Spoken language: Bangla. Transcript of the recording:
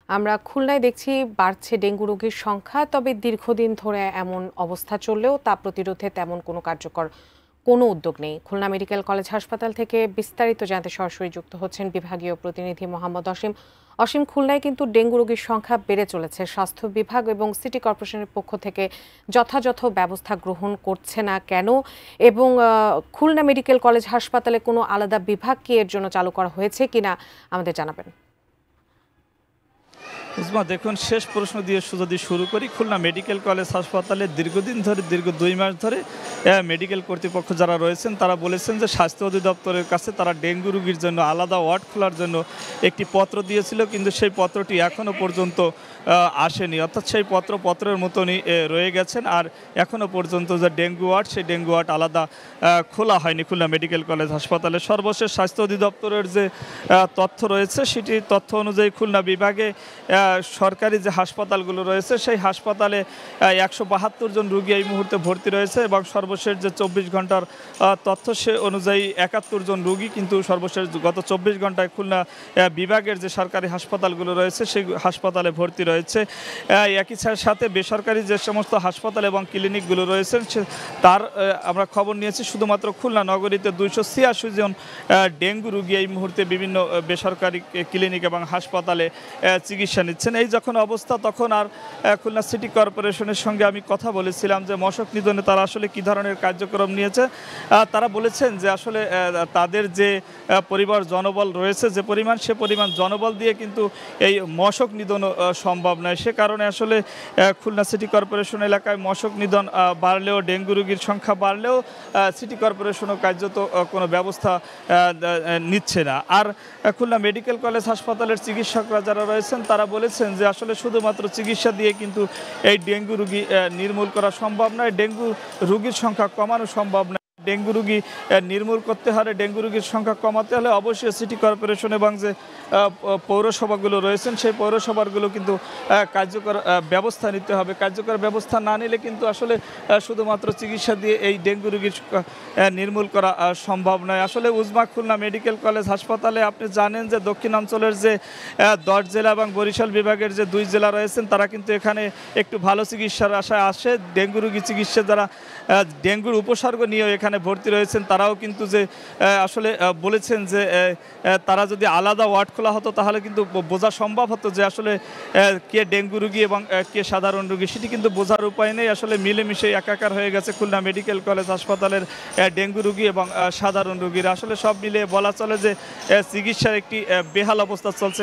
আমরা খুলনায় দেখছি বাড়ছে ডেঙ্গু রোগীর সংখ্যা, তবে দীর্ঘদিন ধরে এমন অবস্থা চললেও তা প্রতিরোধে তেমন কোনো কার্যকর কোনো উদ্যোগ নেই। খুলনা মেডিকেল কলেজ হাসপাতাল থেকে বিস্তারিত জানতে সরাসরি যুক্ত হচ্ছেন বিভাগীয় প্রতিনিধি মোহাম্মদ অসীম। অসীম, খুলনায় কিন্তু ডেঙ্গু রোগীর সংখ্যা বেড়ে চলেছে। স্বাস্থ্য বিভাগ এবং সিটি কর্পোরেশনের পক্ষ থেকে যথাযথ ব্যবস্থা গ্রহণ করছে না কেন, এবং খুলনা মেডিকেল কলেজ হাসপাতালে কোনো আলাদা বিভাগ কি এর জন্য চালু করা হয়েছে কিনা আমাদের জানাবেন। উজমা, দেখুন, শেষ প্রশ্ন দিয়ে যদি শুরু করি, খুলনা মেডিকেল কলেজ হাসপাতালে দীর্ঘদিন ধরে দীর্ঘ 2 মাস ধরে মেডিকেল কর্তৃপক্ষ যারা রয়েছেন তারা বলেছেন যে স্বাস্থ্য অধিদপ্তরের কাছে তারা ডেঙ্গু রোগীর জন্য আলাদা ওয়ার্ড খোলার জন্য একটি পত্র দিয়েছিল, কিন্তু সেই পত্রটি এখনও পর্যন্ত আসেনি। অর্থাৎ সেই পত্রের মতনই রয়ে গেছেন। আর এখনও পর্যন্ত যে ডেঙ্গু ওয়ার্ড, সেই ডেঙ্গু ওয়ার্ড আলাদা খোলা হয়নি খুলনা মেডিকেল কলেজ হাসপাতালে। সর্বশেষ স্বাস্থ্য অধিদপ্তরের যে তথ্য রয়েছে সেটি তথ্য অনুযায়ী খুলনা বিভাগে সরকারি যে হাসপাতালগুলো রয়েছে সেই হাসপাতালে 172 জন রোগী এই মুহূর্তে ভর্তি রয়েছে, এবং সর্বশেষ যে 24 ঘন্টার তথ্য সে অনুযায়ী 71 জন রোগী কিন্তু সর্বশেষ গত 24 ঘন্টায় খুলনা বিভাগের যে সরকারি হাসপাতালগুলো রয়েছে সেই হাসপাতালে ভর্তি রয়েছে। একই সাথে বেসরকারি যে সমস্ত হাসপাতাল এবং ক্লিনিকগুলো রয়েছে তার আমরা খবর নিয়েছি শুধুমাত্র খুলনা নগরীতে 286 জন ডেঙ্গু রোগী এই মুহূর্তে বিভিন্ন বেসরকারি ক্লিনিক এবং হাসপাতালে চিকিৎসা নিচ্ছেন। এই যখন অবস্থা, তখন আর খুলনা সিটি কর্পোরেশনের সঙ্গে আমি কথা বলেছিলাম যে মশক নিধনে তারা আসলে কী ধরনের কার্যক্রম নিয়েছে। তারা বলেছেন যে আসলে তাদের যে পরিবার জনবল রয়েছে, যে পরিমাণ, সে পরিমাণ জনবল দিয়ে কিন্তু এই মশক নিধন সম্ভব নয়। সে কারণে আসলে খুলনা সিটি কর্পোরেশন এলাকায় মশক নিধন বাড়লেও, ডেঙ্গু রোগীর সংখ্যা বাড়লেও সিটি কর্পোরেশনও কার্যত কোনো ব্যবস্থা নিচ্ছে না। আর খুলনা মেডিকেল কলেজ হাসপাতালের চিকিৎসকরা যারা রয়েছেন তারা বলেছেন যে আসলে শুধুমাত্র চিকিৎসা দিয়ে কিন্তু এই ডেঙ্গু রোগী নির্মূল করা সম্ভব নয়, ডেঙ্গু রোগীর সংখ্যা কমানো সম্ভব নয়। ডেঙ্গু রোগী নির্মূল করতে হলে, ডেঙ্গু রোগীর সংখ্যা কমাতে হলে অবশ্যই সিটি কর্পোরেশন এবং যে পৌরসভাগুলো রয়েছেন সেই পৌরসভাগুলো কিন্তু কার্যকর ব্যবস্থা নিতে হবে। কার্যকর ব্যবস্থা না নিলে কিন্তু আসলে শুধুমাত্র চিকিৎসা দিয়ে এই ডেঙ্গু রোগীর নির্মূল করা সম্ভব নয়। আসলে উজমা, খুলনা মেডিকেল কলেজ হাসপাতালে আপনি জানেন যে দক্ষিণাঞ্চলের যে 10 জেলা এবং বরিশাল বিভাগের যে 2 জেলা রয়েছেন তারা কিন্তু এখানে একটু ভালো চিকিৎসার আশায় আসে। ডেঙ্গু রোগী চিকিৎসা যারা ডেঙ্গুর উপসর্গ নিয়েও এখানে ভর্তি রয়েছেন তারাও কিন্তু যে আসলে বলেছেন যে তারা যদি আলাদা ওয়ার্ড খোলা হতো তাহলে কিন্তু বোঝা সম্ভব হতো যে আসলে কে ডেঙ্গু রোগী এবং কে সাধারণ রোগী, সেটি কিন্তু বোঝার উপায় নেই। আসলে মিলেমিশে একাকার হয়ে গেছে খুলনা মেডিকেল কলেজ হাসপাতালের ডেঙ্গু রোগী এবং সাধারণ রোগীরা। আসলে সব মিলিয়ে বলা চলে যে চিকিৎসার একটি বেহাল অবস্থা চলছে।